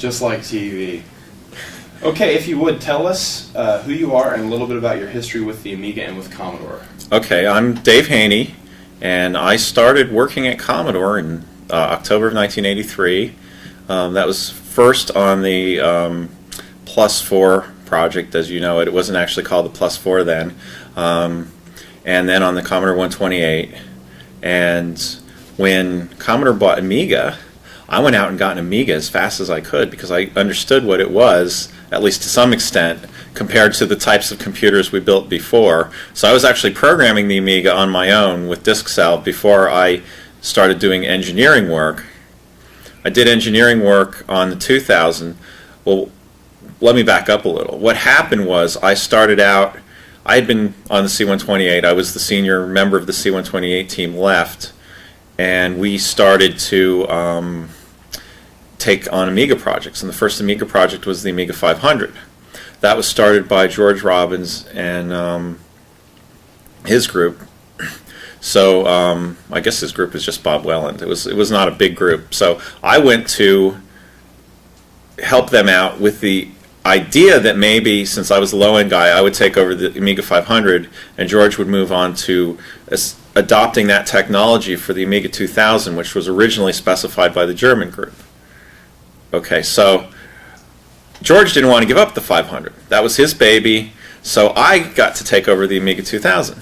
Just like TV. Okay, if you would, tell us who you are and a little bit about your history with the Amiga and with Commodore. Okay, I'm Dave Haynie, and I started working at Commodore in October of 1983. That was first on the Plus 4 project, as you know it. It wasn't actually called the Plus 4 then. And then on the Commodore 128. And when Commodore bought Amiga, I went out and got an Amiga as fast as I could because I understood what it was, at least to some extent, compared to the types of computers we built before. So I was actually programming the Amiga on my own with disk cell before I started doing engineering work. I did engineering work on the 2000. Well, let me back up a little. What happened was I started out, I had been on the C-128. I was the senior member of the C-128 team, left, and we started to take on Amiga projects. And the first Amiga project was the Amiga 500. That was started by George Robbins and his group. So I guess his group was just Bob Welland. It was not a big group. So I went to help them out with the idea that maybe, since I was the low-end guy, I would take over the Amiga 500 and George would move on to adopting that technology for the Amiga 2000, which was originally specified by the German group. Okay, so George didn't want to give up the 500. That was his baby, so I got to take over the Amiga 2000.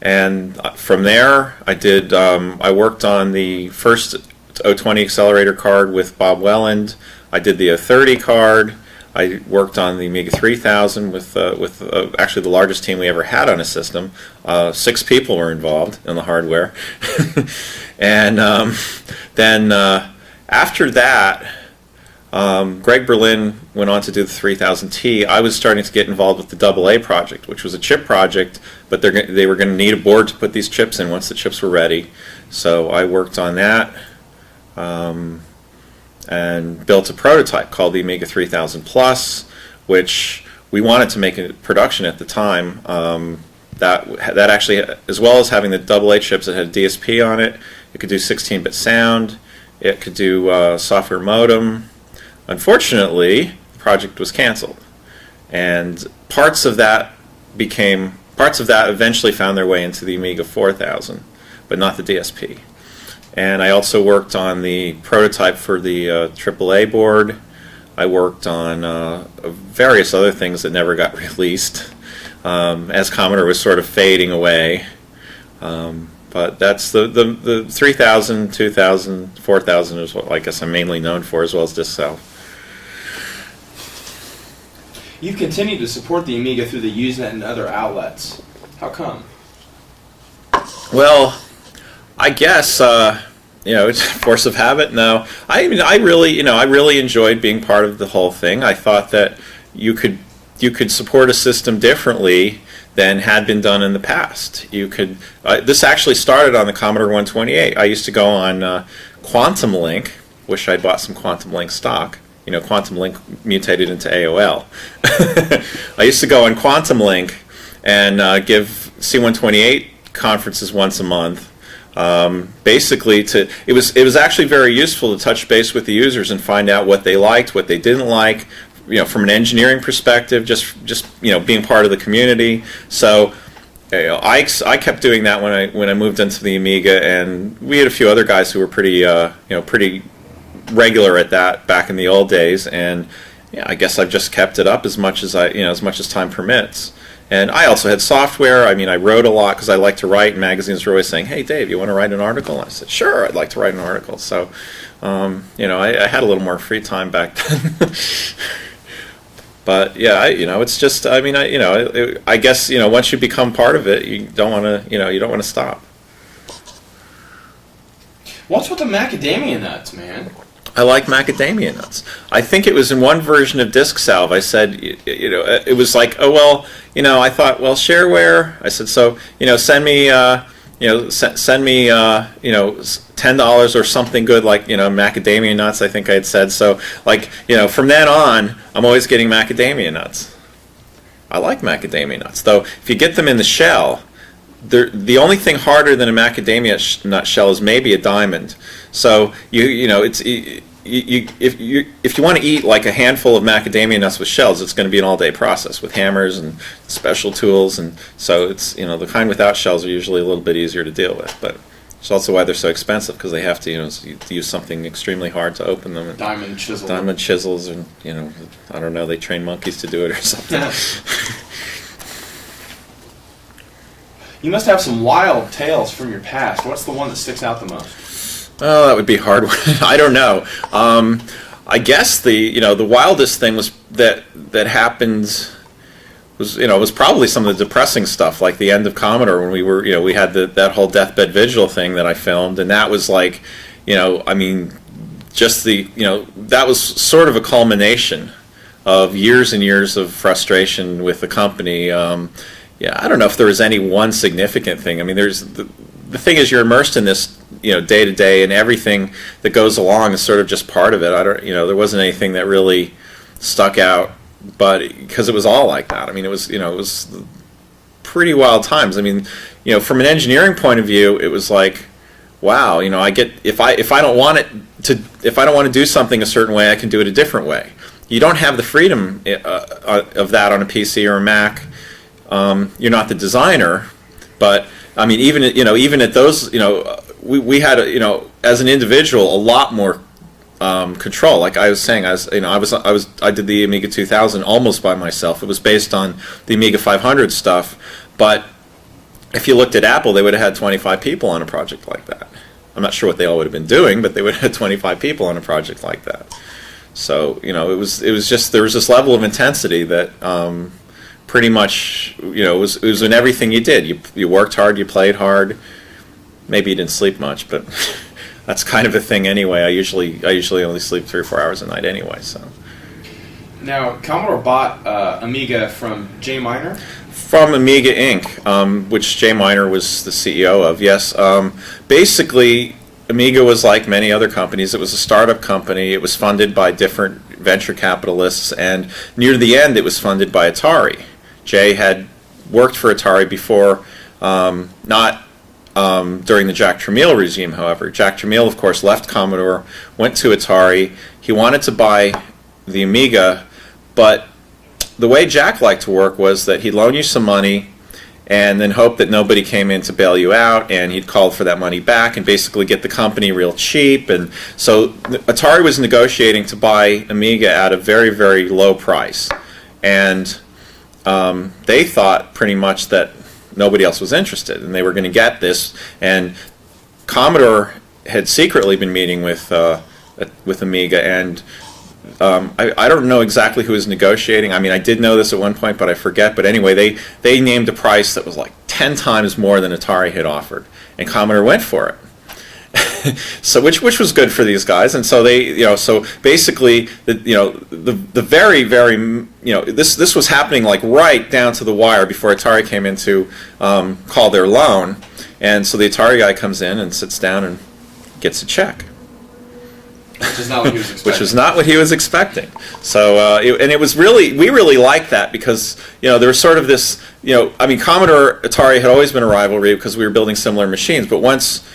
And from there, I worked on the first 020 accelerator card with Bob Welland. I did the 030 card. I worked on the Amiga 3000 with actually the largest team we ever had on a system. 6 people were involved in the hardware. And then after that, Greg Berlin went on to do the 3000T. I was starting to get involved with the AA project, which was a chip project, but they were going to need a board to put these chips in once the chips were ready. So I worked on that. And built a prototype called the Amiga 3000 Plus, which we wanted to make in production at the time. That actually, as well as having the AA chips, it had a DSP on it. It could do 16-bit sound. It could do software modem. Unfortunately, the project was canceled, and parts of that eventually found their way into the Amiga 4000, but not the DSP. And I also worked on the prototype for the AAA board. I worked on various other things that never got released as Commodore was sort of fading away. But that's the 3000, 2000, 4000 is what I guess I'm mainly known for, as well as disk cell. You've continued to support the Amiga through the Usenet and other outlets. How come? Well, I guess it's a force of habit. No, I really enjoyed being part of the whole thing. I thought that you could support a system differently than had been done in the past. You could. This actually started on the Commodore 128. I used to go on Quantum Link. Wish I'd bought some Quantum Link stock. Quantum Link mutated into AOL. I used to go on Quantum Link and give C128 conferences once a month. Basically, it was actually very useful to touch base with the users and find out what they liked, what they didn't like, from an engineering perspective, just being part of the community. So I kept doing that when I moved into the Amiga, and we had a few other guys who were pretty regular at that back in the old days, and I guess I've just kept it up as much as time permits. And I also had software. I wrote a lot because I like to write, and magazines were always saying, "Hey, Dave, you want to write an article?" And I said, "Sure, I'd like to write an article." So, I had a little more free time back then. But yeah, it's just, I guess, once you become part of it, you don't want to stop. What's with the macadamia nuts, man? I like macadamia nuts. I think it was in one version of Disk Salve. I said, it was like, oh well, I thought, well, shareware. I said, so, send me, send me, $10 or something good, like, macadamia nuts. I think I had said. So, from then on, I'm always getting macadamia nuts. I like macadamia nuts, though. If you get them in the shell, the only thing harder than a macadamia nut shell is maybe a diamond. So if you want to eat like a handful of macadamia nuts with shells, it's going to be an all-day process with hammers and special tools, and so it's the kind without shells are usually a little bit easier to deal with, but it's also why they're so expensive, because they have to use something extremely hard to open them. And diamond chisels, and I don't know, they train monkeys to do it or something. You must have some wild tales from your past. What's the one that sticks out the most? Oh, that would be a hard one. I don't know. I guess the wildest thing was that happened was probably some of the depressing stuff, like the end of Commodore, when we had that whole deathbed vigil thing that I filmed, and that was like, I mean, just that was sort of a culmination of years and years of frustration with the company. Yeah, I don't know if there was any one significant thing. I mean, there's the thing is, you're immersed in this, day to day, and everything that goes along is sort of just part of it. There wasn't anything that really stuck out, but because it was all like that. I mean, it was pretty wild times. I mean, from an engineering point of view, it was like, wow, I get if I don't want to do something a certain way, I can do it a different way. You don't have the freedom of that on a PC or a Mac. You're not the designer, but I mean, even at those, we had as an individual a lot more control. Like I was saying, I did the Amiga 2000 almost by myself. It was based on the Amiga 500 stuff, but if you looked at Apple, they would have had 25 people on a project like that. I'm not sure what they all would have been doing, but they would have had 25 people on a project like that. So it was just, there was this level of intensity that pretty much, it was in everything you did. You worked hard, you played hard. Maybe you didn't sleep much, but that's kind of a thing anyway. I usually only sleep 3 or 4 hours a night anyway. So. Now, Commodore bought Amiga from Jay Miner? From Amiga-Inc., which Jay Miner was the CEO of, yes. Basically, Amiga was like many other companies. It was a startup company. It was funded by different venture capitalists, and near the end it was funded by Atari. Jay had worked for Atari before, not during the Jack Tramiel regime, however. Jack Tramiel, of course, left Commodore, went to Atari. He wanted to buy the Amiga, but the way Jack liked to work was that he'd loan you some money and then hope that nobody came in to bail you out, and he'd call for that money back and basically get the company real cheap. And so Atari was negotiating to buy Amiga at a very, very low price, and they thought pretty much that nobody else was interested, and they were going to get this. And Commodore had secretly been meeting with Amiga, and I don't know exactly who was negotiating. I mean, I did know this at one point, but I forget. But anyway, they named a price that was like 10 times more than Atari had offered, and Commodore went for it. So which was good for these guys, and so they so basically the very this was happening like right down to the wire before Atari came in to call their loan, and so the Atari guy comes in and sits down and gets a check. Which is not what he was expecting. Which was not what he was expecting. So, it was we really liked that, because, there was sort of this, I mean, Commodore Atari had always been a rivalry because we were building similar machines, but once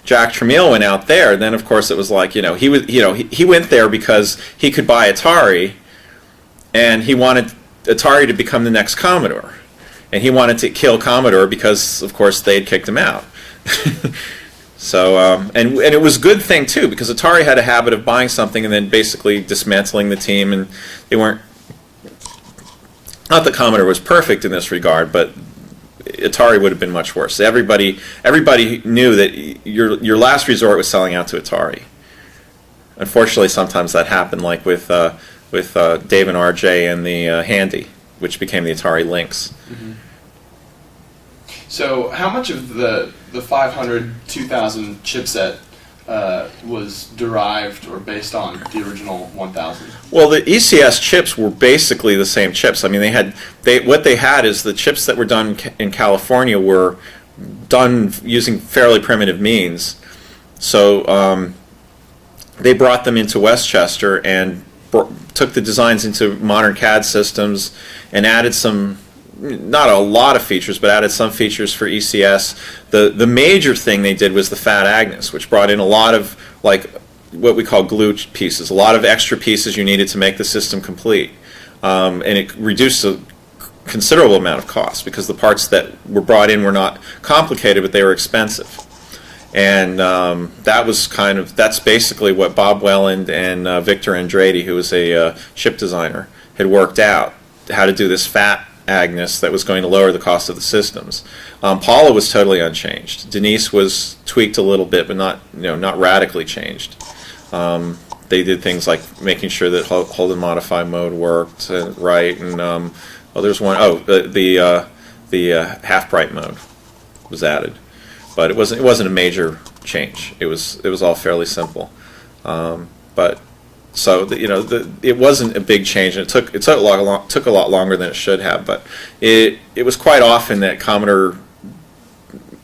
Jack Tramiel went out there, then of course it was like, he went there because he could buy Atari, and he wanted Atari to become the next Commodore, and he wanted to kill Commodore because, of course, they had kicked him out. So, and it was a good thing, too, because Atari had a habit of buying something and then basically dismantling the team, and they weren't, not that Commodore was perfect in this regard, but Atari would have been much worse. Everybody knew that your last resort was selling out to Atari. Unfortunately, sometimes that happened, like with Dave and RJ and the Handy, which became the Atari Lynx. Mm-hmm. So how much of the 500 2000 chipset was derived or based on the original 1000? Well, the ECS chips were basically the same chips. I mean, what they had is the chips that were done in California were done using fairly primitive means. So they brought them into Westchester and took the designs into modern CAD systems and added some, not a lot of features, but added some features for ECS. The major thing they did was the Fat Agnes, which brought in a lot of what we call glue pieces, a lot of extra pieces you needed to make the system complete. And it reduced a considerable amount of cost because the parts that were brought in were not complicated, but they were expensive. And that's basically what Bob Welland and Victor Andrade, who was a chip designer, had worked out, how to do this fat Agnes that was going to lower the cost of the systems. Paula was totally unchanged. Denise was tweaked a little bit, but not radically changed. They did things like making sure that hold and modify mode worked right, and there's one. The half bright mode was added, but it wasn't a major change. It was all fairly simple, but. So it wasn't a big change, and it took a lot longer than it should have. But it was quite often that Commodore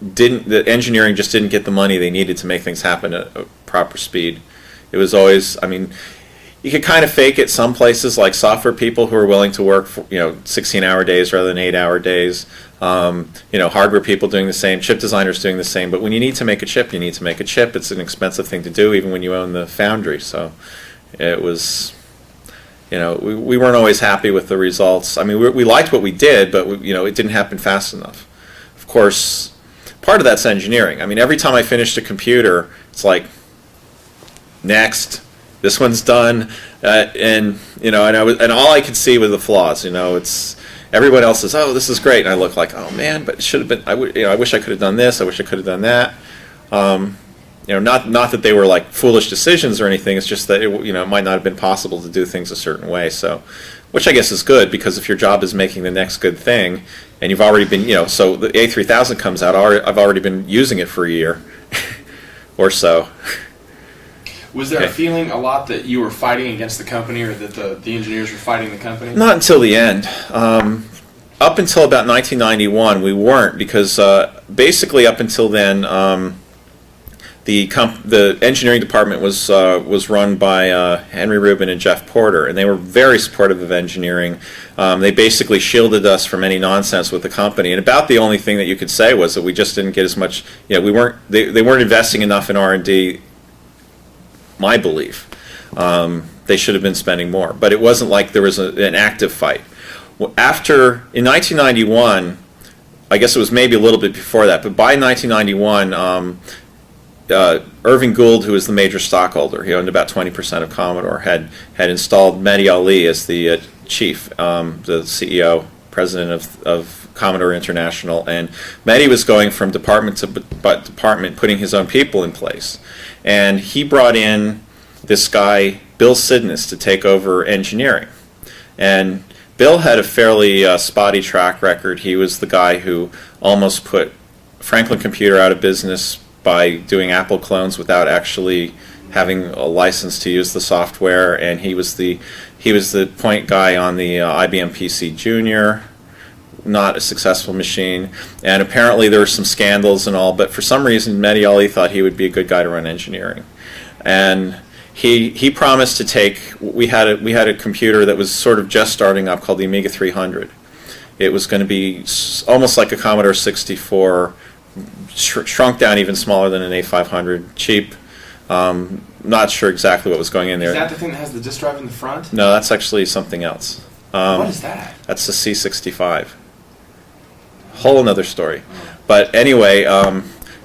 the engineering just didn't get the money they needed to make things happen at a proper speed. It was always, you could kind of fake it some places, like software people who are willing to work for 16-hour days rather than 8-hour days. Hardware people doing the same, chip designers doing the same. But when you need to make a chip, you need to make a chip. It's an expensive thing to do, even when you own the foundry. So. It was, we weren't always happy with the results. We liked what we did, but it didn't happen fast enough. Of course, part of that's engineering. Every time I finished a computer, it's like, next, this one's done, and all I could see were the flaws. It's everyone else says, oh, this is great, and I look like, oh man, but it should have been. I wish I could have done this. I wish I could have done that. Not that they were like foolish decisions or anything. It's just that it might not have been possible to do things a certain way. So, which I guess is good, because if your job is making the next good thing, and you've already been, so the A3000 comes out, I've already been using it for a year or so. Was there a feeling a lot that you were fighting against the company, or that the engineers were fighting the company? Not until the end. Up until about 1991, we weren't, because basically up until then. The engineering department was run by Henry Rubin and Jeff Porter, and they were very supportive of engineering. They basically shielded us from any nonsense with the company, and about the only thing that you could say was that we just didn't get as much. They weren't investing enough in R&D. My belief, they should have been spending more, but it wasn't like there was an active fight. In 1991, I guess it was maybe a little bit before that, but by 1991. Irving Gould, who was the major stockholder, he owned about 20% of Commodore, had installed Mehdi Ali as the chief, the CEO, president of Commodore International, and Mehdi was going from department to department, putting his own people in place, and he brought in this guy, Bill Sidness, to take over engineering, and Bill had a fairly spotty track record. He was the guy who almost put Franklin Computer out of business by doing Apple clones without actually having a license to use the software, and he was the point guy on the IBM PC Junior, not a successful machine, and apparently there were some scandals and all, but for some reason Mehdi Ali thought he would be a good guy to run engineering, and he promised to take. We had a computer that was sort of just starting up called the Amiga 300. It was going to be almost like a Commodore 64. Shrunk down even smaller than an A500, cheap. Not sure exactly what was going in there. Is that the thing that has the disk drive in the front? No, that's actually something else. What is that? That's the C65. Whole another story. But anyway,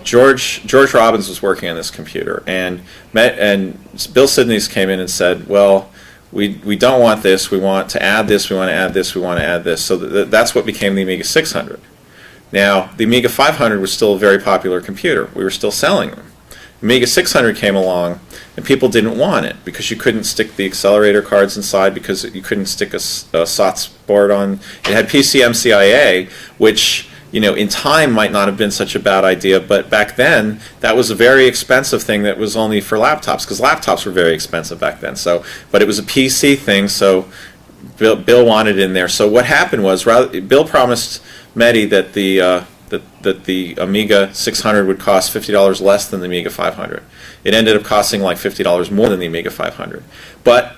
George Robbins was working on this computer, and Bill Sidney's came in and said, well, we don't want this. We want to add this. We want to add this. We want to add this. So that's what became the Amiga 600. Now, the Amiga 500 was still a very popular computer. We were still selling them. Amiga 600 came along, and people didn't want it because you couldn't stick the accelerator cards inside, because you couldn't stick a SOTS board on. It had PCMCIA, which in time might not have been such a bad idea, but back then that was a very expensive thing that was only for laptops, because laptops were very expensive back then. But it was a PC thing, so Bill wanted it in there. So what happened was, Bill promised Mehdi that the Amiga 600 would cost $50 less than the Amiga 500. It ended up costing like $50 more than the Amiga 500. But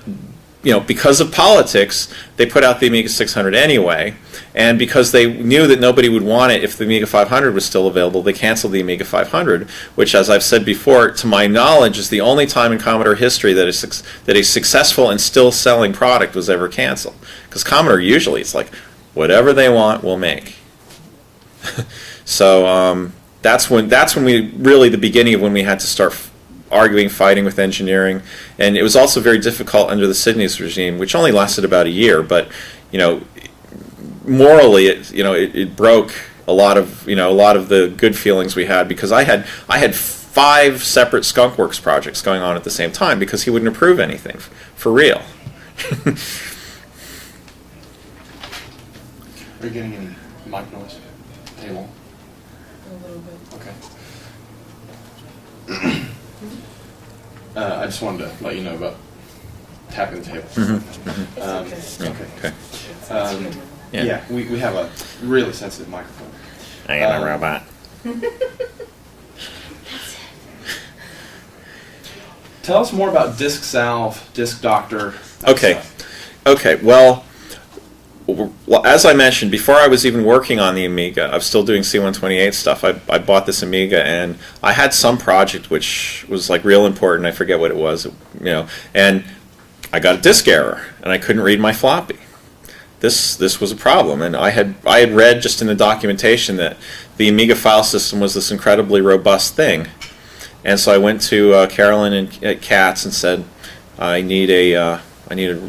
because of politics, they put out the Amiga 600 anyway, and because they knew that nobody would want it if the Amiga 500 was still available, they canceled the Amiga 500, which, as I've said before, to my knowledge, is the only time in Commodore history that a successful and still selling product was ever canceled. Because Commodore usually, it's like, whatever they want, we'll make. So that's when we really, the beginning of when we had to start arguing, fighting with engineering, and it was also very difficult under the Sidney's regime, which only lasted about a year. But morally, it broke a lot of the good feelings we had, because I had 5 separate Skunkworks projects going on at the same time because he wouldn't approve anything for real. Are you getting any mic noise? Table. A little bit. Okay. I just wanted to let you know about tapping the table. Okay. Yeah, we have a really sensitive microphone. I am a robot. Tell us more about Disk Salve, Disk Doctor. Okay. Well, as I mentioned, before I was even working on the Amiga, I was still doing C128 stuff. I bought this Amiga, and I had some project which was like real important. I forget what it was, and I got a disk error, and I couldn't read my floppy. This was a problem, and I had read just in the documentation that the Amiga file system was this incredibly robust thing, and so I went to Carolyn at Katz and said, I need a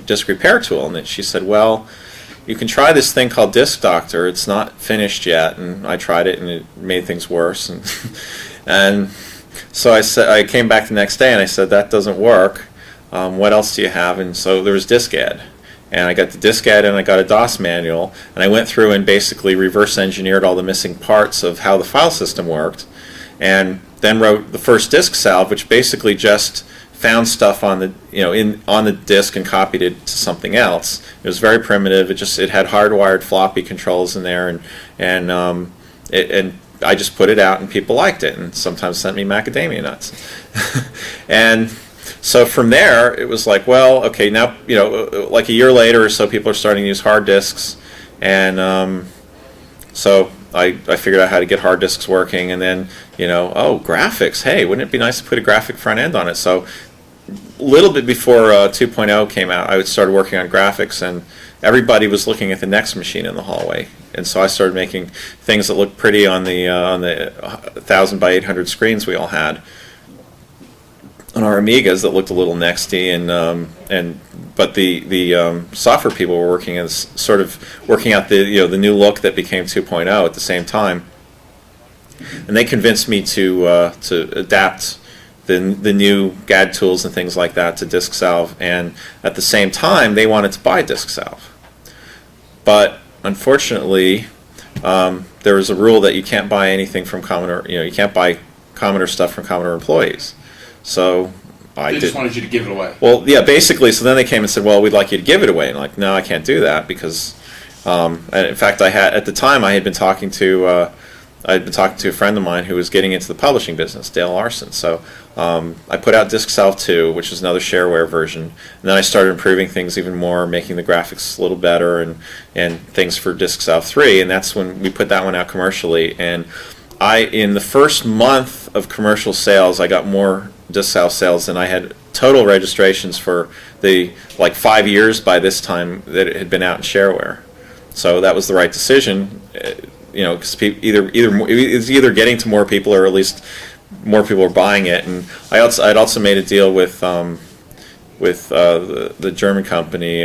disk repair tool, and she said, well, you can try this thing called Disk Doctor. It's not finished yet, and I tried it, and it made things worse. And so I came back the next day, and I said, that doesn't work. What else do you have? And so there was Disked, and I got the Disked, and I got a DOS manual, and I went through and basically reverse engineered all the missing parts of how the file system worked, and then wrote the first Disk Salve, which basically just found stuff on the on the disk and copied it to something else. It was very primitive. It had hardwired floppy controls in there, and I just put it out, and people liked it, and sometimes sent me macadamia nuts. And so from there, it was like, well, okay, now like a year later or so, people are starting to use hard disks, and so I figured out how to get hard disks working, and then graphics. Hey, wouldn't it be nice to put a graphic front end on it? So a little bit before 2.0 came out, I started working on graphics, and everybody was looking at the next machine in the hallway, and so I started making things that looked pretty on the 1000 by 800 screens we all had on our Amigas that looked a little nexty, but the software people were working out the new look that became 2.0 at the same time, and they convinced me to adapt the new GAD tools and things like that to Disk Salve, and at the same time they wanted to buy Disk Salve. But unfortunately, there was a rule that you can't buy anything from Commodore. You can't buy Commodore stuff from Commodore employees. So they just wanted you to give it away. Well, yeah, basically. So then they came and said, "Well, we'd like you to give it away." And like, no, I can't do that because, and in fact, at the time I had been talking to a friend of mine who was getting into the publishing business, Dale Larson. So I put out Disk Salve 2, which is another shareware version, and then I started improving things even more, making the graphics a little better, and things for Disk Salve 3, and that's when we put that one out commercially. And in the first month of commercial sales, I got more Disk Salve sales than I had total registrations for the 5 years by this time that it had been out in shareware. So that was the right decision. Because it's either getting to more people, or at least more people are buying it. And I'd also made a deal with the German company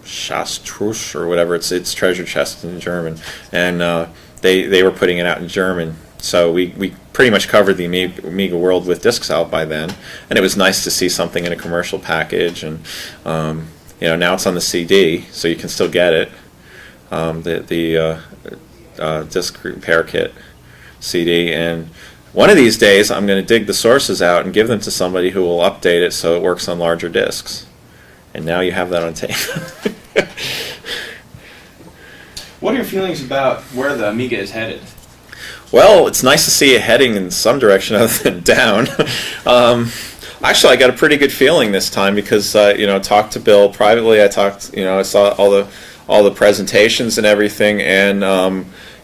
Schatztrusch or whatever. It's treasure chest in German, and they were putting it out in German. So we pretty much covered the Amiga world with Disk Salve by then, and it was nice to see something in a commercial package. And now it's on the CD, so you can still get it. The disk repair kit CD, and one of these days I'm going to dig the sources out and give them to somebody who will update it so it works on larger disks. And now you have that on tape. What are your feelings about where the Amiga is headed? Well, it's nice to see it heading in some direction other than down. Actually, I got a pretty good feeling this time because talked to Bill privately. I saw all the presentations and everything, and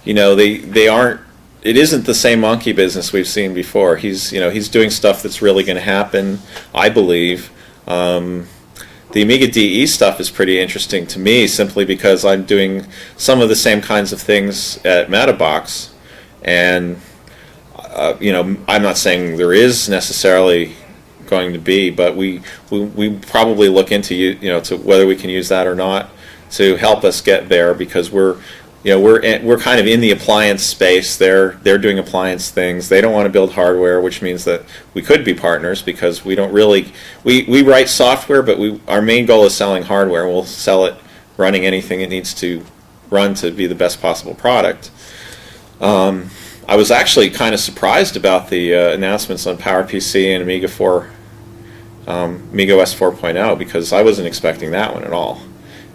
they aren't. It isn't the same monkey business we've seen before. He's doing stuff that's really going to happen, I believe. The Amiga DE stuff is pretty interesting to me simply because I'm doing some of the same kinds of things at MetaBox, and I'm not saying there is necessarily going to be, but we probably look into to whether we can use that or not to help us get there, because we're kind of in the appliance space. They're doing appliance things. They don't want to build hardware, which means that we could be partners, because we don't really we write software, but our main goal is selling hardware. We'll sell it running anything it needs to run to be the best possible product. I was actually kind of surprised about the announcements on PowerPC and Amiga OS 4.0, because I wasn't expecting that one at all.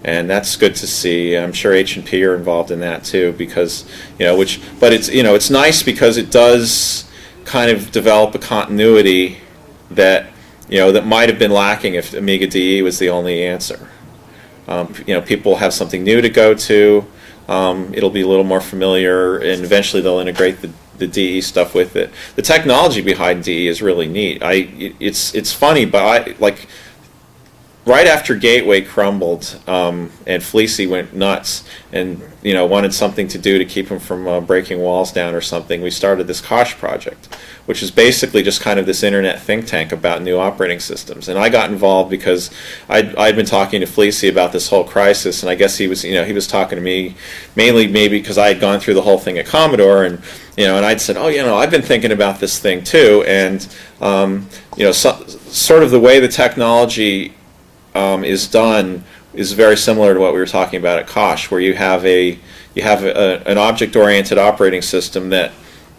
And that's good to see. I'm sure H&P are involved in that too, because but it's nice because it does kind of develop a continuity that that might have been lacking if Amiga DE was the only answer. People have something new to go to. It'll be a little more familiar, and eventually they'll integrate the DE stuff with it. The technology behind DE is really neat. It's funny, but right after Gateway crumbled and Fleecy went nuts and wanted something to do to keep him from breaking walls down or something, we started this Kosh project, which is basically just kind of this internet think tank about new operating systems. And I got involved because I'd been talking to Fleecy about this whole crisis, and I guess he was talking to me mainly maybe because I had gone through the whole thing at Commodore, and and I'd said, I've been thinking about this thing too, and sort of the way the technology is done is very similar to what we were talking about at Kosh, where you have an object-oriented operating system that,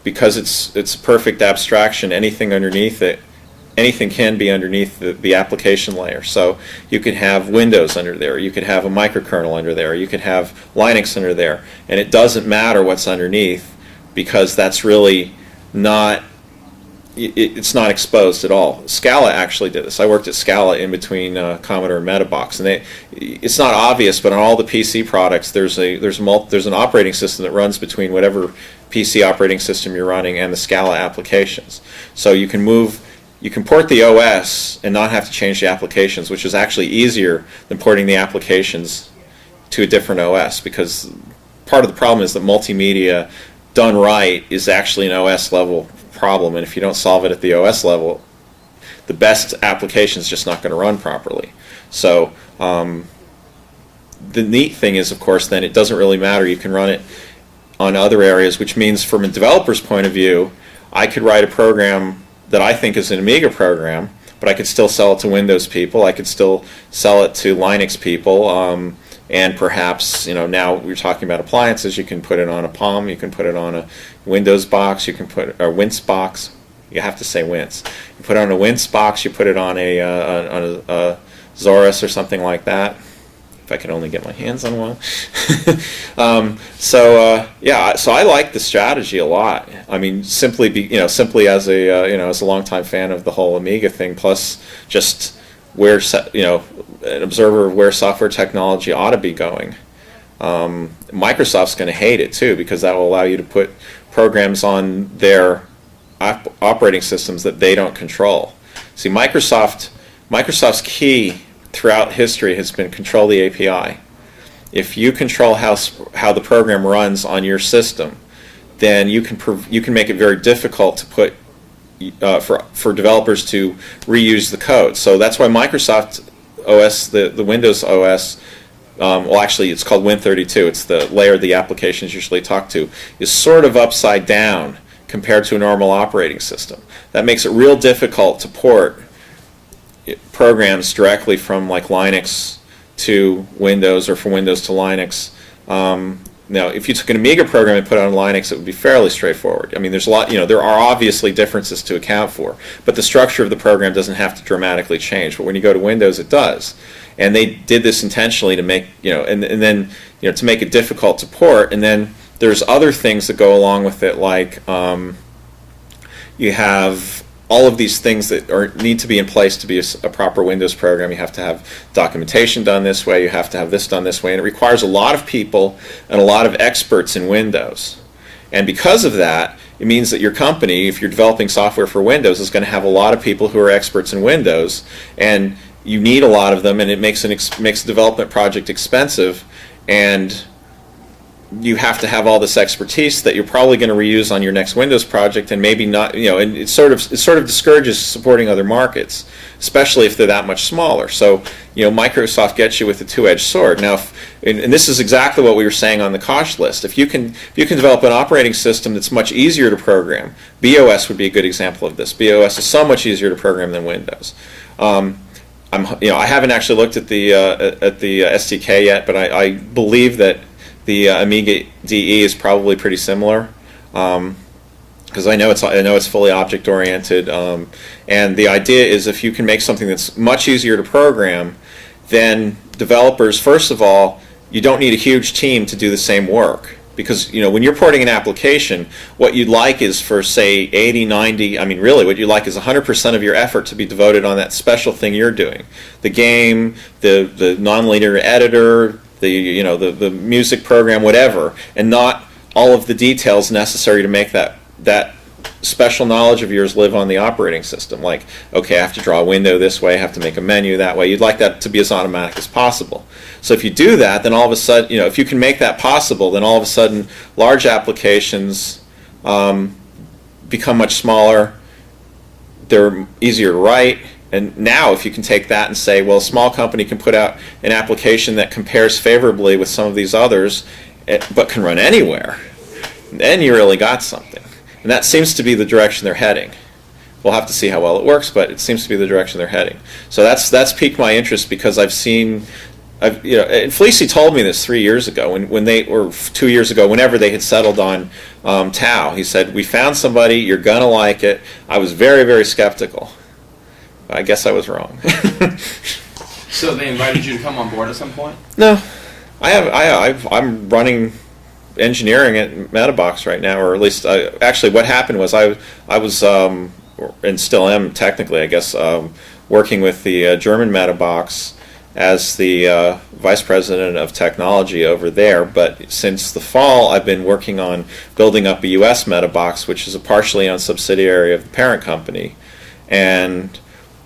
because it's a perfect abstraction, anything can be underneath the application layer. So you could have Windows under there, you could have a microkernel under there, you could have Linux under there, and it doesn't matter what's underneath, because that's really not. It's not exposed at all. Scala actually did this. I worked at Scala in between Commodore and MetaBox, and it's not obvious, but on all the PC products, there's an operating system that runs between whatever PC operating system you're running and the Scala applications. So you can port the OS and not have to change the applications, which is actually easier than porting the applications to a different OS, because part of the problem is that multimedia done right is actually an OS level problem, and if you don't solve it at the OS level, the best application is just not going to run properly. So the neat thing is, of course, then it doesn't really matter. You can run it on other areas, which means from a developer's point of view, I could write a program that I think is an Amiga program, but I could still sell it to Windows people. I could still sell it to Linux people. And perhaps, now we're talking about appliances, you can put it on a Palm, you can put it on a Windows box, you can put a Wince box. You have to say Wince. You put it on a Wince box, you put it on a Zorus or something like that. If I could only get my hands on one. So I like the strategy a lot. I mean, simply as a longtime fan of the whole Amiga thing, plus just where an observer of where software technology ought to be going. Microsoft's going to hate it too, because that will allow you to put programs on their operating systems that they don't control. See, Microsoft's key throughout history has been control the API. If you control how the program runs on your system, then you can make it very difficult to put for developers to reuse the code. So that's why Microsoft OS, the Windows OS, actually it's called Win32, it's the layer the applications usually talk to, is sort of upside down compared to a normal operating system. That makes it real difficult to port programs directly from like Linux to Windows or from Windows to Linux. Now, if you took an Amiga program and put it on Linux, it would be fairly straightforward. I mean, there's a lot, there are obviously differences to account for, but the structure of the program doesn't have to dramatically change. But when you go to Windows, it does. And they did this intentionally to make, and then, to make it difficult to port. And then there's other things that go along with it, like you have all of these things that need to be in place to be a proper Windows program. You have to have documentation done this way, you have to have this done this way, and it requires a lot of people and a lot of experts in Windows. And because of that, it means that your company, if you're developing software for Windows, is going to have a lot of people who are experts in Windows, and you need a lot of them, and it makes makes a development project expensive, and you have to have all this expertise that you're probably going to reuse on your next Windows project, and maybe not, and it sort of discourages supporting other markets, especially if they're that much smaller. So, Microsoft gets you with a two-edged sword. Now, and this is exactly what we were saying on the COSH list. If you can develop an operating system that's much easier to program, BOS would be a good example of this. BOS is so much easier to program than Windows. I haven't actually looked at the SDK yet, but I believe that the Amiga DE is probably pretty similar, because I know it's fully object oriented, and the idea is if you can make something that's much easier to program, then developers, first of all, you don't need a huge team to do the same work, because when you're porting an application, what you'd like is for, say, 80, 90, really what you'd like is 100% of your effort to be devoted on that special thing you're doing, the game, the nonlinear editor, the music program, whatever, and not all of the details necessary to make that special knowledge of yours live on the operating system. Like, okay, I have to draw a window this way, I have to make a menu that way. You'd like that to be as automatic as possible. So if you do that, then all of a sudden, if you can make that possible, then all of a sudden large applications become much smaller, they're easier to write. And now if you can take that and say, well, a small company can put out an application that compares favorably with some of these others, but can run anywhere, then you really got something. And that seems to be the direction they're heading. We'll have to see how well it works, but it seems to be the direction they're heading. So that's piqued my interest, because and Fleecy told me this 3 years ago, or 2 years ago, whenever they had settled on Tau. He said, we found somebody, you're going to like it. I was very, very skeptical. I guess I was wrong. So they invited you to come on board at some point? No, I'm running engineering at Metabox right now, or at least actually what happened was I was and still am technically, I guess, working with the German Metabox as the vice president of technology over there. But since the fall, I've been working on building up a U.S. Metabox, which is a partially owned subsidiary of the parent company, and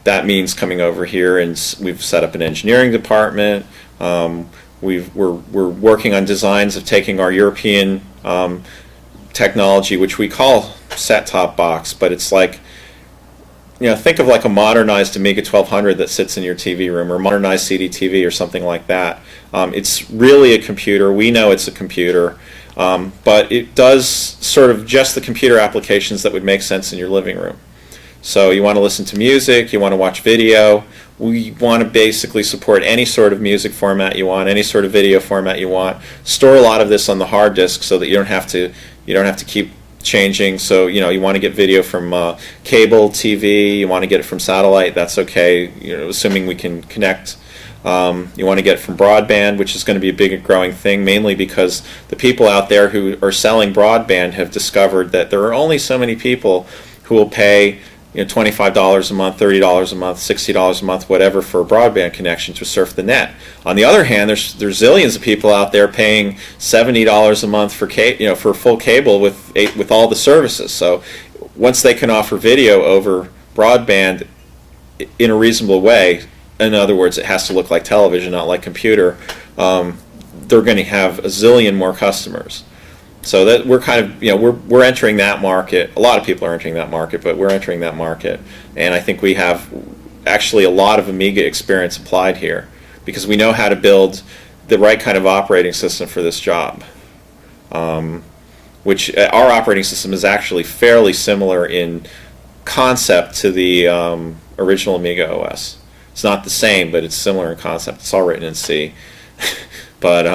that means coming over here, and we've set up an engineering department. We're working on designs of taking our European technology, which we call set-top box, but it's like, think of like a modernized Amiga 1200 that sits in your TV room, or modernized CDTV or something like that. It's really a computer. We know it's a computer, but it does sort of just the computer applications that would make sense in your living room. So you want to listen to music, you want to watch video. We want to basically support any sort of music format you want, any sort of video format you want. Store a lot of this on the hard disk so that you don't have to keep changing. So you want to get video from cable TV, you want to get it from satellite. That's okay. Assuming we can connect. You want to get it from broadband, which is going to be a big and growing thing, mainly because the people out there who are selling broadband have discovered that there are only so many people who will pay $25 a month, $30 a month, $60 a month, whatever, for a broadband connection to surf the net. On the other hand, there's zillions of people out there paying $70 a month for full cable with all the services. So once they can offer video over broadband in a reasonable way, in other words, it has to look like television, not like computer, they're going to have a zillion more customers. So that we're kind of, we're entering that market. A lot of people are entering that market, but we're entering that market. And I think we have actually a lot of Amiga experience applied here, because we know how to build the right kind of operating system for this job. Which our operating system is actually fairly similar in concept to the original Amiga OS. It's not the same, but it's similar in concept. It's all written in C. But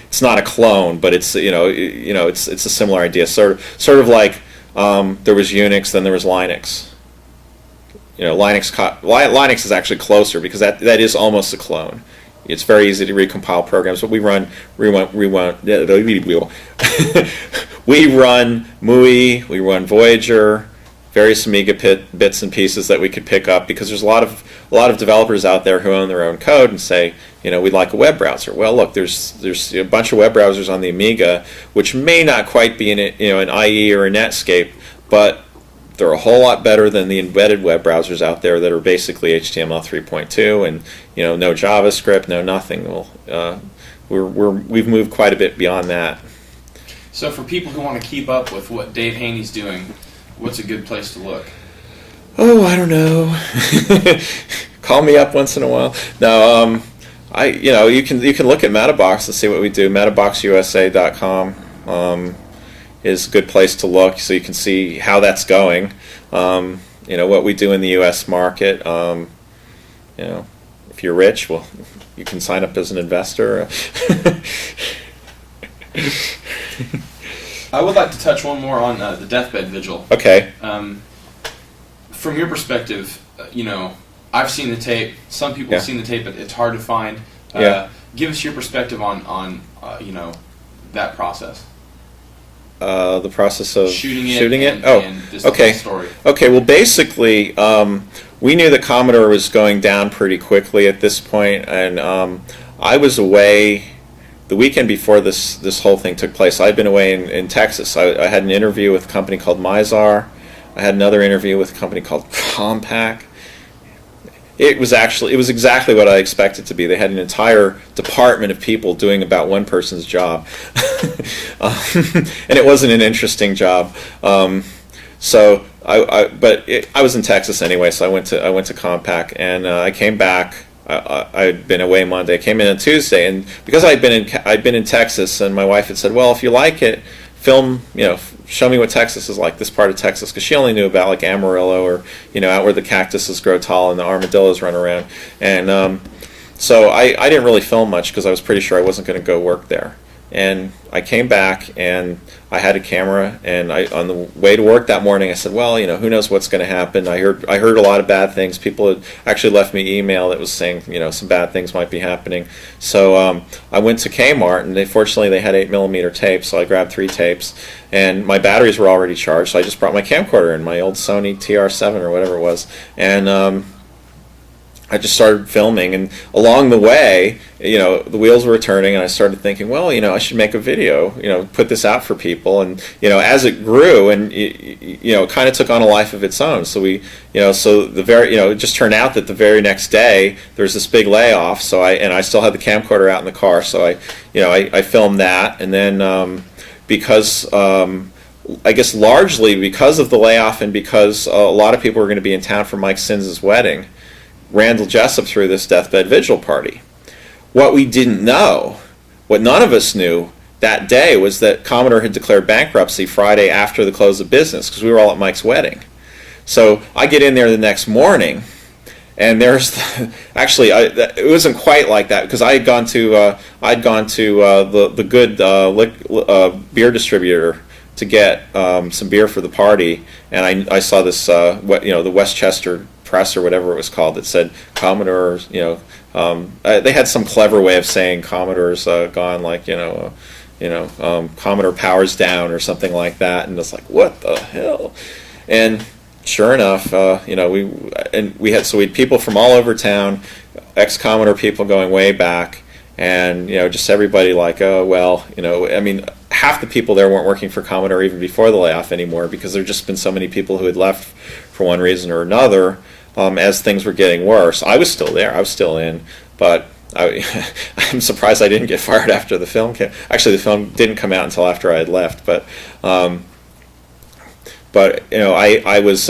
it's not a clone, but it's it's a similar idea. Sort of like there was Unix, then there was Linux. Linux is actually closer, because that is almost a clone. It's very easy to recompile programs, but we run we run MUI, we run Voyager, various Amiga bits and pieces that we could pick up, because there's a lot of developers out there who own their own code and say, we'd like a web browser. Well, look, there's a bunch of web browsers on the Amiga which may not quite be an IE or a Netscape, but they're a whole lot better than the embedded web browsers out there that are basically HTML 3.2 and no JavaScript, no nothing. Well, we've moved quite a bit beyond that. So for people who want to keep up with what Dave Haynie's doing, what's a good place to look? Oh, I don't know. Call me up once in a while. No, you can look at Metabox and see what we do. MetaboxUSA.com is a good place to look, so you can see how that's going. What we do in the U.S. market. If you're rich, well, you can sign up as an investor. I would like to touch one more on the deathbed vigil. Okay. From your perspective, I've seen the tape. Some people have seen the tape, but it's hard to find. Give us your perspective on that process. The process of shooting it. And this okay. Story. Okay. Well, basically, we knew that Commodore was going down pretty quickly at this point, and I was away the weekend before this whole thing took place. I'd been away in Texas. I had an interview with a company called Mizar. I had another interview with a company called Compaq. It was exactly what I expected it to be. They had an entire department of people doing about one person's job, and it wasn't an interesting job. I was in Texas anyway, so I went to Compaq, and I came back. I'd been away Monday. I came in on Tuesday, and because I'd been in Texas, and my wife had said, "Well, if you like it, film, show me what Texas is like, this part of Texas," because she only knew about like Amarillo or out where the cactuses grow tall and the armadillos run around, and so I didn't really film much because I was pretty sure I wasn't going to go work there. And I came back and I had a camera, and on the way to work that morning I said, well, who knows what's going to happen. I heard a lot of bad things. People had actually left me email that was saying some bad things might be happening. So I went to Kmart, and fortunately they had 8mm tapes, so I grabbed 3 tapes, and my batteries were already charged, so I just brought my camcorder in, my old Sony TR7 or whatever it was, and I just started filming, and along the way, the wheels were turning, and I started thinking, well, I should make a video, put this out for people, and as it grew, and it kind of took on a life of its own. So it just turned out that the very next day there was this big layoff. So I still had the camcorder out in the car, so I filmed that, and then because I guess largely because of the layoff and because a lot of people were going to be in town for Mike Sins's wedding, Randall Jessup threw this deathbed vigil party. What we didn't know, what none of us knew that day, was that Commodore had declared bankruptcy Friday after the close of business, because we were all at Mike's wedding. So I get in there the next morning, and there's it wasn't quite like that, because I had gone to the good beer distributor to get some beer for the party, and I saw this the Westchester Press or whatever it was called that said Commodore, they had some clever way of saying Commodore's gone, like Commodore powers down or something like that, and it's like, what the hell? And sure enough, we had people from all over town, ex-Commodore people going way back, and just everybody like, oh well, half the people there weren't working for Commodore even before the layoff anymore, because there'd just been so many people who had left for one reason or another. As things were getting worse, I was still there. I was still in, but I'm surprised I didn't get fired after the film came. Actually, the film didn't come out until after I had left. But I was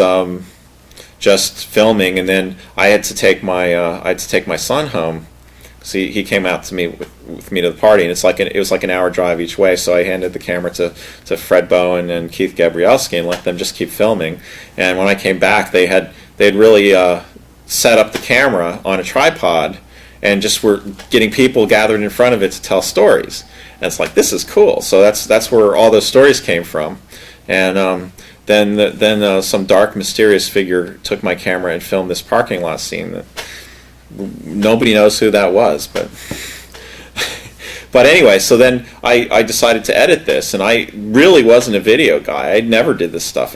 just filming, and then I had to take my son home. So he came out to me with me to the party, and it was like an hour drive each way. So I handed the camera to Fred Bowen and Keith Gabrielski and let them just keep filming. And when I came back, they had really set up the camera on a tripod, and just were getting people gathered in front of it to tell stories. And it's like, this is cool. So that's where all those stories came from. And then some dark, mysterious figure took my camera and filmed this parking lot scene that nobody knows who that was, but But anyway, so then I decided to edit this, and I really wasn't a video guy. I never did this stuff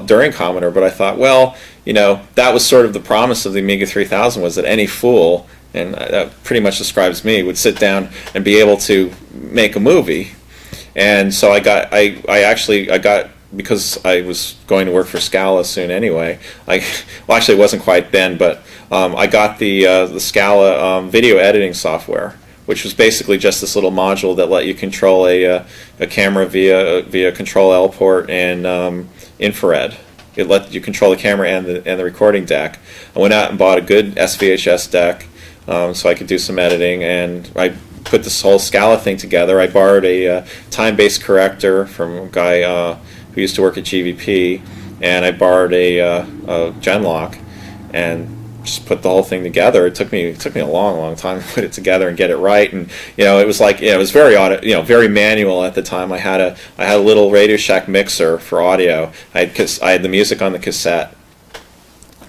during Commodore, but I thought, well, that was sort of the promise of the Amiga 3000, was that any fool, and that pretty much describes me, would sit down and be able to make a movie. And so I got, because I was going to work for Scala soon anyway. Actually, it wasn't quite then, but I got the Scala video editing software, which was basically just this little module that let you control a camera via Control L port and infrared. It let you control the camera and the recording deck. I went out and bought a good SVHS deck so I could do some editing, and I put this whole Scala thing together. I borrowed a time-based corrector from a guy who used to work at GVP, and I borrowed a Genlock, and just put the whole thing together. It took me a long time to put it together and get it right. And it was like, it was very very manual at the time. I had a little Radio Shack mixer for audio. I had the music on the cassette.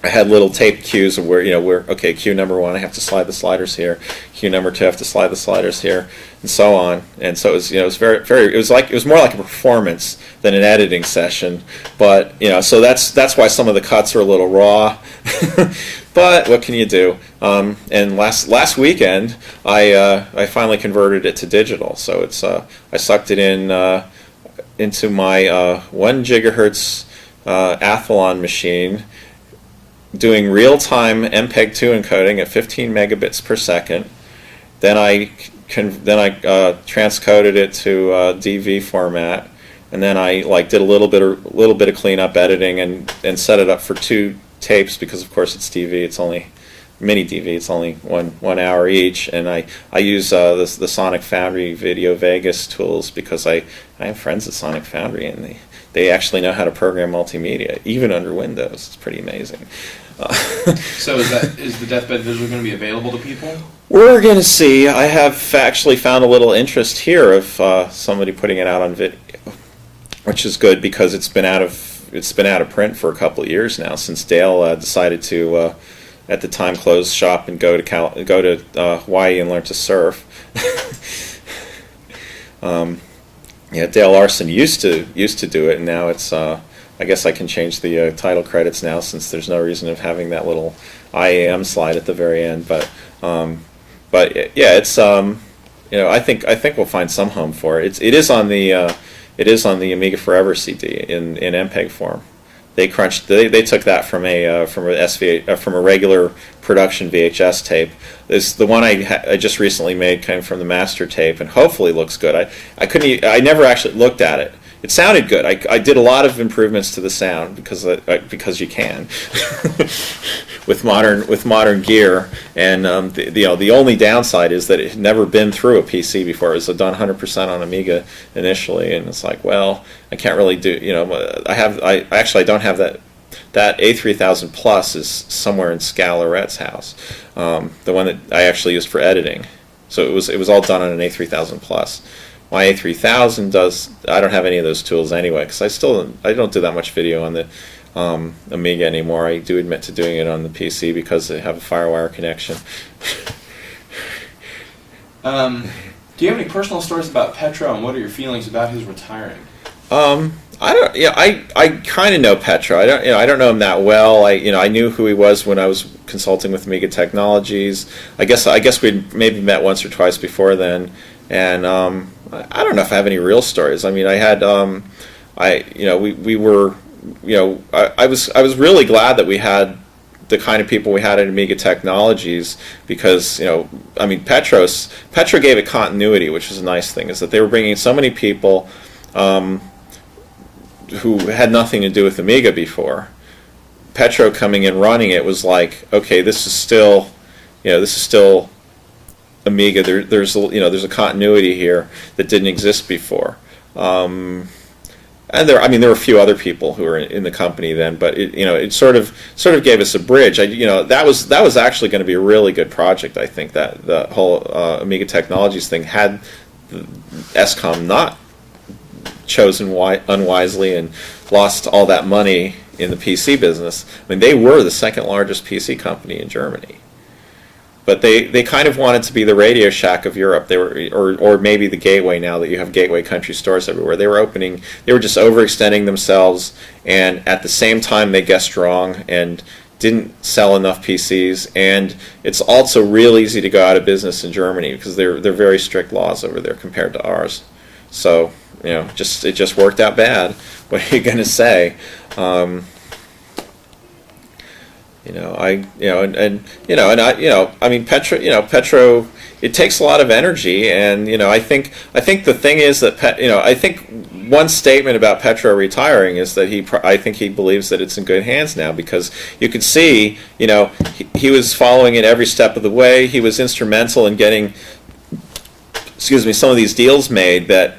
I had little tape cues of where okay, cue number 1, I have to slide the sliders here. Cue number 2, I have to slide the sliders here, and so on. And so it was, it was it was more like a performance than an editing session. But so that's why some of the cuts are a little raw. But what can you do? And last weekend, I finally converted it to digital. So it's I sucked it into my 1 gigahertz Athlon machine, doing real-time MPEG-2 encoding at 15 megabits per second. Then I transcoded it to DV format, and then I did a little bit of cleanup editing and set it up for 2 tapes, because of course it's DV. It's only mini DV. It's only one hour each, and I use the Sonic Foundry Video Vegas tools, because I have friends at Sonic Foundry, and they actually know how to program multimedia even under Windows. It's pretty amazing. So is the Deathbed Visual going to be available to people? We're going to see. I have actually found a little interest here of somebody putting it out on video, which is good, because it's been out of print for a couple of years now, since Dale decided to at the time close shop and go to Hawaii and learn to surf. Dale Larson used to do it, and now it's I guess I can change the title credits now, since there's no reason of having that little IAM slide at the very end. But yeah, it's I think we'll find some home for it. It is on the Amiga Forever CD in MPEG form. They took that from a regular production VHS tape. The one I just recently made came from the master tape, and hopefully looks good. I never actually looked at it. It sounded good. I did a lot of improvements to the sound, because you can with modern gear. And the only downside is that it had never been through a PC before. It was done 100% on Amiga initially, and it's like, well, I can't really do. I don't have that. That A3000 Plus is somewhere in Scalarette's house, the one that I actually used for editing. So it was all done on an A3000 Plus. My A3000 does. I don't have any of those tools anyway, because I don't do that much video on the Amiga anymore. I do admit to doing it on the PC because I have a FireWire connection. Do you have any personal stories about Petro, and what are your feelings about his retiring? I don't. Yeah, I kind of know Petro. I don't know him that well. I knew who he was when I was consulting with Amiga Technologies. I guess we'd maybe met once or twice before then, and I don't know if I have any real stories. I mean, I had we were I was really glad that we had the kind of people we had at Amiga Technologies, because I mean, Petro gave it continuity, which was a nice thing, is that they were bringing so many people who had nothing to do with Amiga before. Petro coming in running it was like, okay, this is still Amiga. There's a continuity here that didn't exist before. And there were a few other people who were in the company then, but it sort of gave us a bridge. That was actually going to be a really good project. I think that the whole Amiga Technologies thing, had ESCOM not chosen unwisely and lost all that money in the PC business. I mean, they were the second largest PC company in Germany. But they kind of wanted to be the Radio Shack of Europe. They were, or maybe the Gateway, now that you have Gateway country stores everywhere. They were just overextending themselves, and at the same time they guessed wrong and didn't sell enough PCs. And it's also real easy to go out of business in Germany because they're very strict laws over there compared to ours. So it just worked out bad. What are you going to say? Petro. It takes a lot of energy, and I think the thing is that I think one statement about Petro retiring is that I think he believes that it's in good hands now, because you could see, he was following it every step of the way. He was instrumental in getting, some of these deals made. That,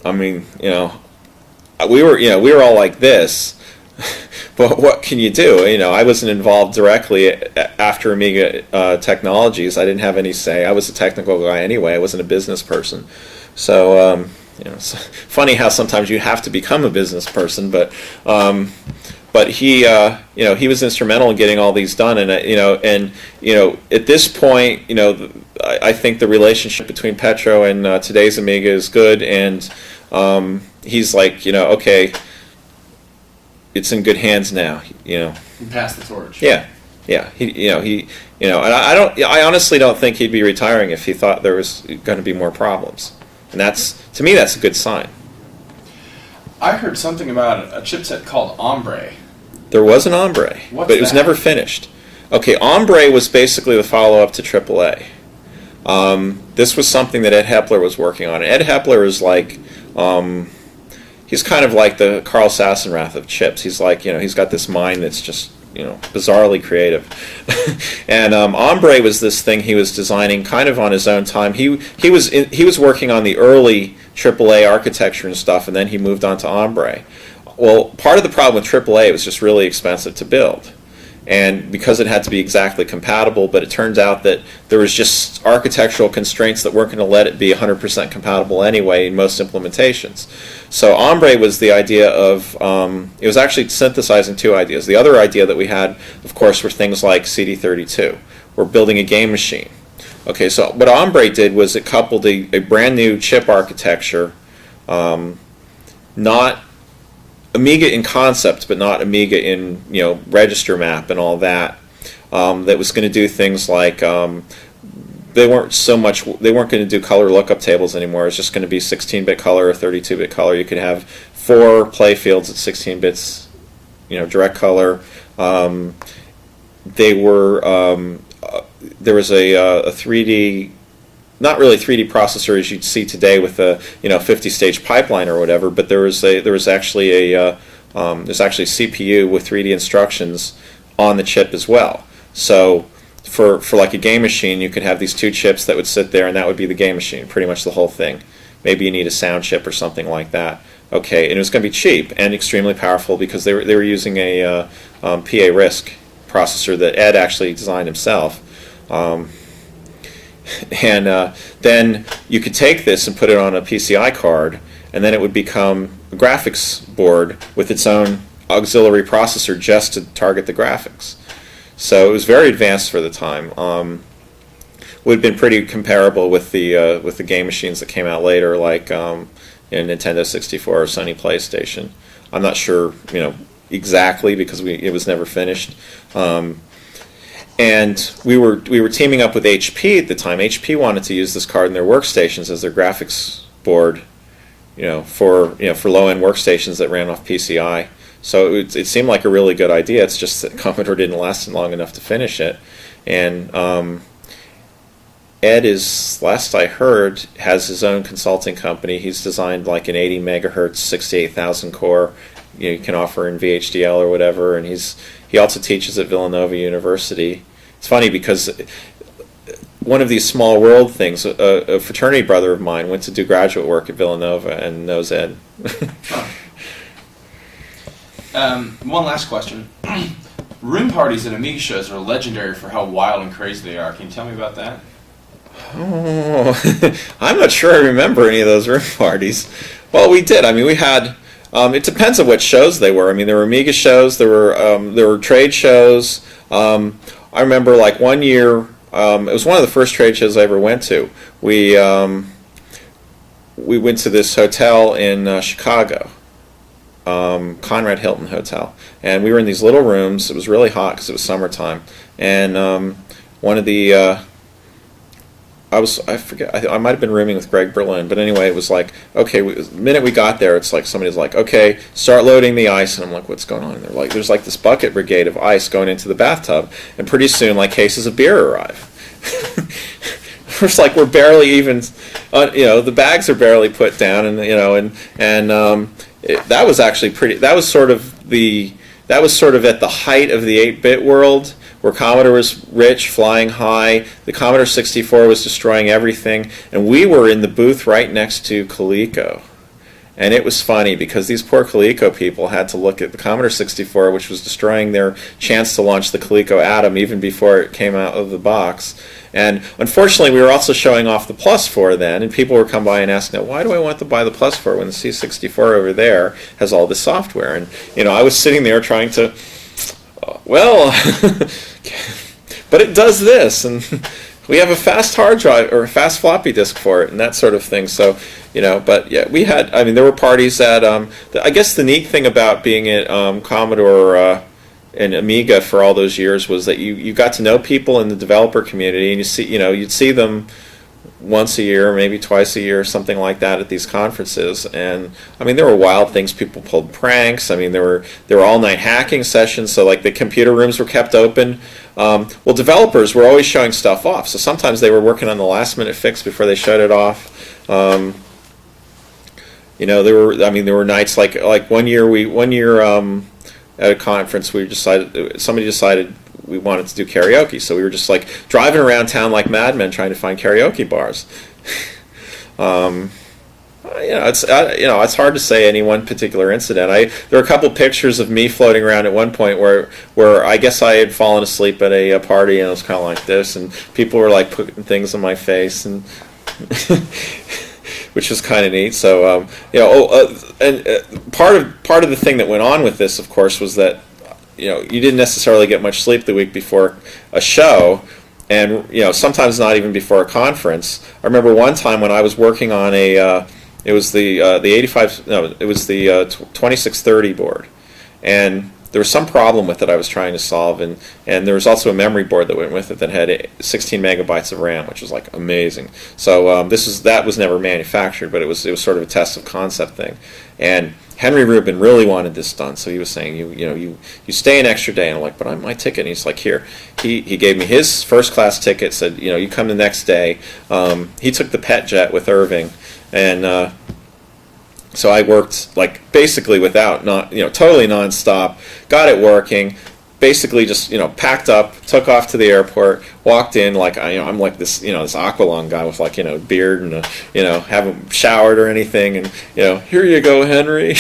we were all like this. But what can you do? I wasn't involved directly after Amiga Technologies. I didn't have any say. I was a technical guy anyway. I wasn't a business person. So, it's funny how sometimes you have to become a business person. But he, he was instrumental in getting all these done. And at this point, I think the relationship between Petro and today's Amiga is good. And he's like, okay, it's in good hands now. You pass the torch. Yeah. And I honestly don't think he'd be retiring if he thought there was going to be more problems. And to me, that's a good sign. I heard something about a chipset called Ombre. There was an Ombre, but it was never finished. Okay, Ombre was basically the follow-up to AAA. This was something that Ed Hepler was working on. Ed Hepler is like, he's kind of like the Carl Sassenrath of chips. He's like, he's got this mind that's just, bizarrely creative. And Ombre was this thing he was designing kind of on his own time. He was working on the early AAA architecture and stuff, and then he moved on to Ombre. Well, part of the problem with AAA, it was just really expensive to build. And because it had to be exactly compatible, but it turns out that there was just architectural constraints that weren't going to let it be 100% compatible anyway in most implementations. So Ombre was the idea of, it was actually synthesizing two ideas. The other idea that we had, of course, were things like CD32. We're building a game machine. Okay, so what Ombre did was it coupled a brand new chip architecture, not Amiga in concept, but not Amiga in register map and all that. That was going to do things like they weren't going to do color lookup tables anymore. It was just going to be 16-bit color or 32-bit color. You could have 4 play fields at 16 bits, direct color. There was a 3D. Not really 3D processor as you'd see today with a 50-stage pipeline or whatever, but there was actually a CPU with 3D instructions on the chip as well. So for like a game machine, you could have these 2 chips that would sit there, and that would be the game machine, pretty much the whole thing. Maybe you need a sound chip or something like that. Okay, and it was going to be cheap and extremely powerful because they were using a PA RISC processor that Ed actually designed himself. And then you could take this and put it on a PCI card, and then it would become a graphics board with its own auxiliary processor just to target the graphics. So it was very advanced for the time. Would have been pretty comparable with the game machines that came out later, like Nintendo 64 or Sony PlayStation. I'm not sure, exactly because it was never finished. And we were teaming up with HP at the time. HP wanted to use this card in their workstations as their graphics board, for low-end workstations that ran off PCI. So it seemed like a really good idea. It's just that Commodore didn't last long enough to finish it. And Ed is, last I heard, has his own consulting company. He's designed like an 80 megahertz, 68,000 core. You can offer in VHDL or whatever, and he also teaches at Villanova University. It's funny because one of these small world things, a fraternity brother of mine went to do graduate work at Villanova and knows Ed. One last question. Room parties at Amiga shows are legendary for how wild and crazy they are. Can you tell me about that? Oh, I'm not sure I remember any of those room parties. Well, we did. I mean, we had... it depends on what shows they were. I mean, there were Amiga shows, there were trade shows. I remember, like, one year, it was one of the first trade shows I ever went to. We went to this hotel in Chicago, Conrad Hilton Hotel, and we were in these little rooms. It was really hot because it was summertime, and one of the I forget, I might have been rooming with Greg Berlin, but anyway, it was like, okay, the minute we got there, it's like somebody's like, okay, start loading the ice, and I'm like, what's going on? And they're like, there's like this bucket brigade of ice going into the bathtub, and pretty soon, like, cases of beer arrive. It's like we're barely even, the bags are barely put down, and that was actually pretty. That was sort of at the height of the 8-bit world, where Commodore was rich, flying high. The Commodore 64 was destroying everything, and we were in the booth right next to Coleco. And it was funny because these poor Coleco people had to look at the Commodore 64, which was destroying their chance to launch the Coleco Atom even before it came out of the box. And unfortunately, we were also showing off the Plus 4 then, and people would come by and ask, now, why do I want to buy the Plus 4 when the C64 over there has all this software? And, I was sitting there trying to, but it does this, and we have a fast hard drive or a fast floppy disk for it, and that sort of thing. So, but yeah, we had. I mean, there were parties at. I guess the neat thing about being at Commodore and Amiga for all those years was that you got to know people in the developer community, and you'd see them once a year, maybe twice a year, something like that at these conferences. And I mean, there were wild things. People pulled pranks. I mean, there were all-night hacking sessions. So like the computer rooms were kept open. Well, developers were always showing stuff off. So sometimes they were working on the last-minute fix before they shut it off. There were nights like one year at a conference somebody decided we wanted to do karaoke, so we were just like driving around town like madmen trying to find karaoke bars. It's hard to say any one particular incident. There were a couple pictures of me floating around at one point where I guess I had fallen asleep at a party, and it was kind of like this, and people were like putting things on my face, and which was kind of neat. So part of the thing that went on with this, of course, was that you didn't necessarily get much sleep the week before a show, and sometimes not even before a conference. I remember one time when I was working on it was the 2630 board, and there was some problem with it I was trying to solve, and there was also a memory board that went with it that had 16 megabytes of RAM, which was like amazing. So that was never manufactured, but it was sort of a test of concept thing. And Henry Rubin really wanted this done, so he was saying, you stay an extra day. And I'm like, but I'm my ticket. And he's like, here. He gave me his first class ticket. Said, you come the next day. He took the pet jet with Irving, and so I worked like basically totally nonstop. Got it working. Basically just packed up, took off to the airport, walked in like I'm like this this Aqualung guy with like beard and haven't showered or anything, and here you go, Henry.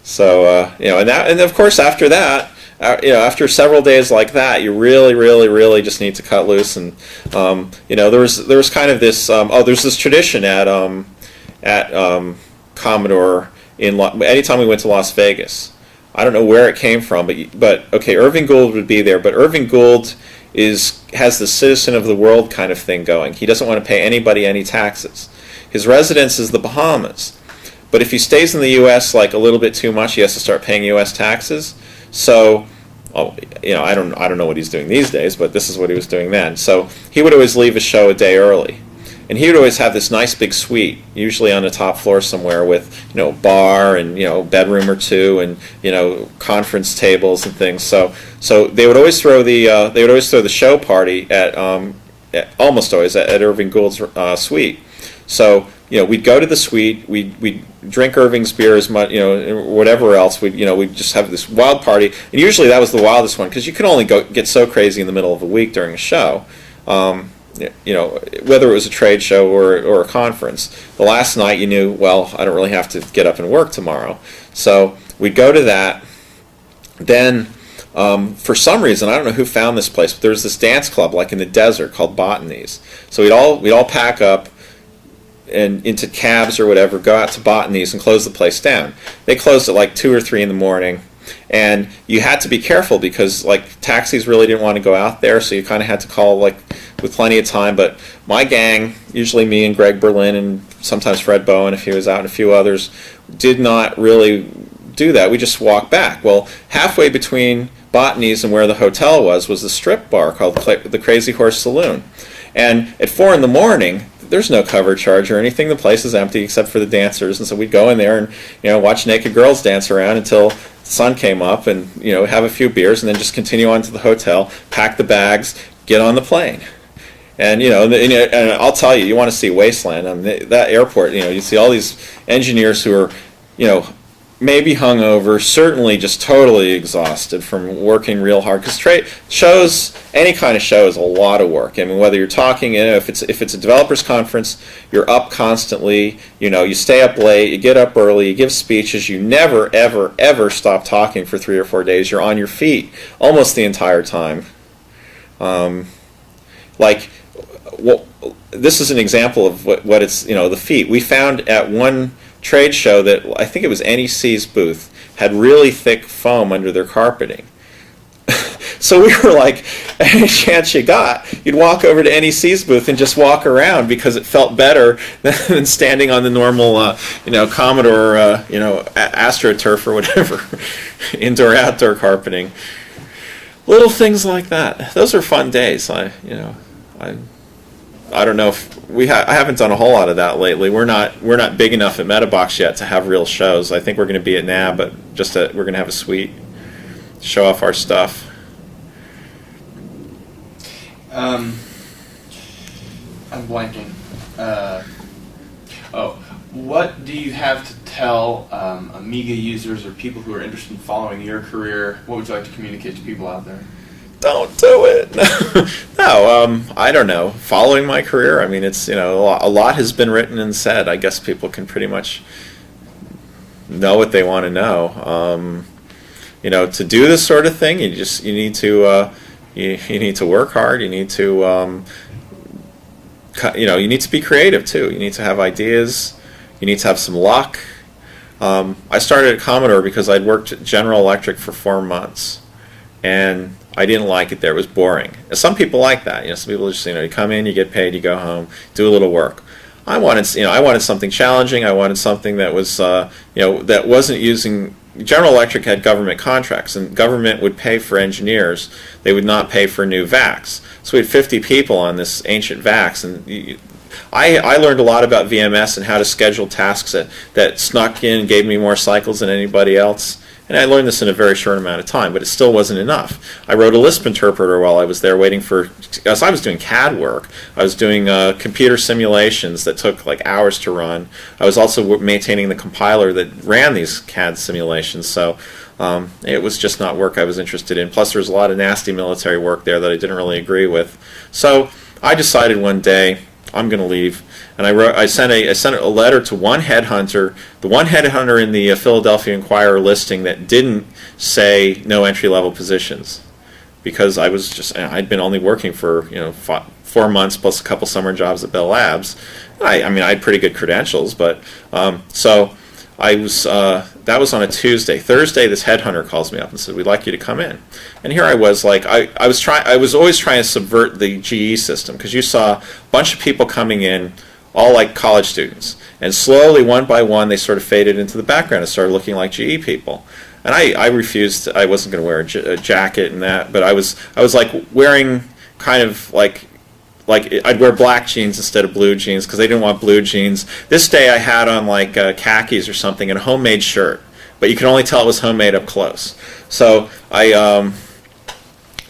So and of course after that, after several days like that, you really just need to cut loose. And there was kind of this there's this tradition at Commodore anytime we went to Las Vegas. I don't know where it came from, but okay, Irving Gould would be there, but Irving Gould has the citizen of the world kind of thing going. He doesn't want to pay anybody any taxes. His residence is the Bahamas, but if he stays in the U.S. like a little bit too much, he has to start paying U.S. taxes. So, I don't know what he's doing these days, but this is what he was doing then. So he would always leave a show a day early. And he would always have this nice big suite, usually on the top floor somewhere, with bar and bedroom or two, and conference tables and things. So they would always throw the show party at almost always at Irving Gould's suite. So we'd go to the suite, we'd drink Irving's beer as much, whatever else. We'd just have this wild party, and usually that was the wildest one because you could only get so crazy in the middle of a week during a show. Whether it was a trade show or a conference. The last night you knew, well, I don't really have to get up and work tomorrow. So we'd go to that. Then, for some reason, I don't know who found this place, but there was this dance club like in the desert called Botany's. So we'd all pack up and into cabs or whatever, go out to Botany's and close the place down. They closed at like 2 or 3 in the morning. And you had to be careful because like taxis really didn't want to go out there, so you kind of had to call like with plenty of time. But my gang, usually me and Greg Berlin and sometimes Fred Bowen if he was out and a few others, did not really do that. We just walked back. Well, halfway between Botany's and where the hotel was the strip bar called the Crazy Horse Saloon. And at 4 in the morning, there's no cover charge or anything. The place is empty except for the dancers, and so we'd go in there and watch naked girls dance around until the sun came up, and have a few beers, and then just continue on to the hotel, pack the bags, get on the plane. And and I'll tell you, you want to see wasteland. I mean, that airport, you see all these engineers who are, maybe hungover, certainly just totally exhausted from working real hard. Because shows, any kind of show is a lot of work. I mean, whether you're talking, if it's a developers conference, you're up constantly. You stay up late, you get up early, you give speeches. You never, ever, ever stop talking for 3 or 4 days. You're on your feet almost the entire time. This is an example of what it's, the feet. We found at one trade show that I think it was NEC's booth had really thick foam under their carpeting. So we were like, any chance you got, you'd walk over to NEC's booth and just walk around because it felt better than standing on the normal, Commodore, AstroTurf or whatever, indoor-outdoor carpeting. Little things like that. Those are fun days. I don't know if I haven't done a whole lot of that lately. We're not big enough at Metabox yet to have real shows. I think we're going to be at NAB, but we're going to have a suite, show off our stuff. I'm blanking. What do you have to tell Amiga users or people who are interested in following your career? What would you like to communicate to people out there? Don't do it. No, I don't know. Following my career, I mean, it's a lot has been written and said. I guess people can pretty much know what they want to know. To do this sort of thing, you need to you need to work hard. You need to you need to be creative too. You need to have ideas. You need to have some luck. I started at Commodore because I'd worked at General Electric for 4 months, and I didn't like it there. It was boring. And some people like that. Some people just you come in, you get paid, you go home, do a little work. I wanted something challenging. I wanted something that was that wasn't using. General Electric had government contracts, and government would pay for engineers. They would not pay for new VAX. So we had 50 people on this ancient VAX, and I learned a lot about VMS and how to schedule tasks that snuck in and gave me more cycles than anybody else. And I learned this in a very short amount of time, but it still wasn't enough. I wrote a Lisp interpreter while I was there waiting for, as I was doing CAD work, I was doing computer simulations that took like hours to run. I was also maintaining the compiler that ran these CAD simulations, so it was just not work I was interested in. Plus there was a lot of nasty military work there that I didn't really agree with. So I decided one day, I'm going to leave, and I sent a letter to one headhunter, the one headhunter in the Philadelphia Inquirer listing that didn't say no entry-level positions, because I'd been only working for 4 months plus a couple summer jobs at Bell Labs. I had pretty good credentials, but so I was. That was on a Tuesday. Thursday, this headhunter calls me up and said, "We'd like you to come in." And here I was, like I was always trying to subvert the GE system, because you saw a bunch of people coming in, all like college students, and slowly, one by one, they sort of faded into the background and started looking like GE people. And I refused. I wasn't going to wear a jacket and that, but I was like wearing kind of like I'd wear black jeans instead of blue jeans because they didn't want blue jeans. This day I had on like khakis or something and a homemade shirt, but you could only tell it was homemade up close. So I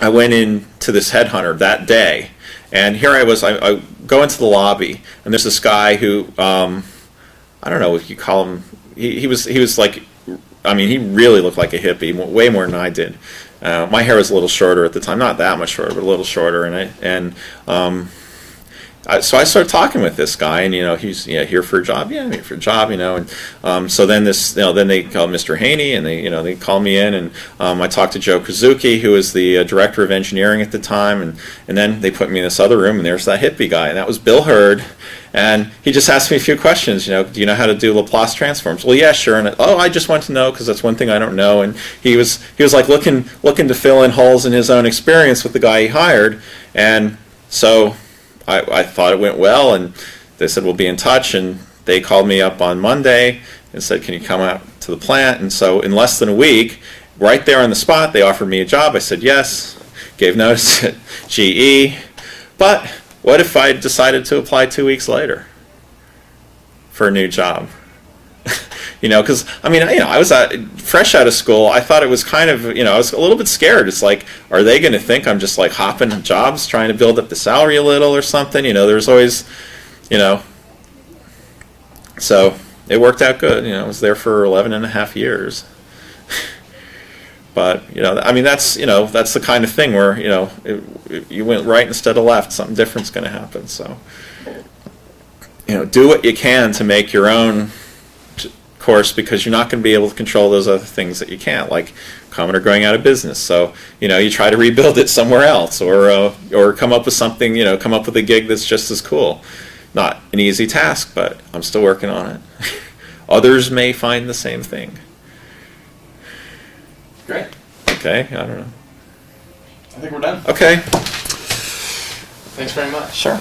went in to this headhunter that day, and here I was. I go into the lobby, and there's this guy who I don't know if you call him. He was like, he really looked like a hippie, way more than I did. My hair was a little shorter at the time, not that much shorter, but a little shorter, so I started talking with this guy, and he's here for a job, I'm here for a job, and so then then they called Mr. Haynie, and they called me in, and I talked to Joe Kazuki, who was the director of engineering at the time, and then they put me in this other room, and there's that hippie guy, and that was Bill Hurd, And he just asked me a few questions, do you know how to do Laplace transforms? Well, yeah, sure. And I just want to know because that's one thing I don't know. And he was like looking to fill in holes in his own experience with the guy he hired. And so I thought it went well, and they said we'll be in touch. And they called me up on Monday and said, can you come out to the plant? And so in less than a week, right there on the spot, they offered me a job. I said yes, gave notice at GE. But what if I decided to apply 2 weeks later for a new job? Because I was fresh out of school. I thought it was kind of, I was a little bit scared. It's like, are they going to think I'm just like hopping jobs, trying to build up the salary a little or something? There's always, So it worked out good. I was there for 11 and a half years. But that's that's the kind of thing where you went right instead of left, something different's going to happen. So do what you can to make your own course, because you're not going to be able to control those other things that you can't, like Commodore going out of business. So you try to rebuild it somewhere else, or come up with something, come up with a gig that's just as cool. Not an easy task, but I'm still working on it. Others may find the same thing. Great. Okay, I don't know. I think we're done. Okay. Thanks very much. Sure.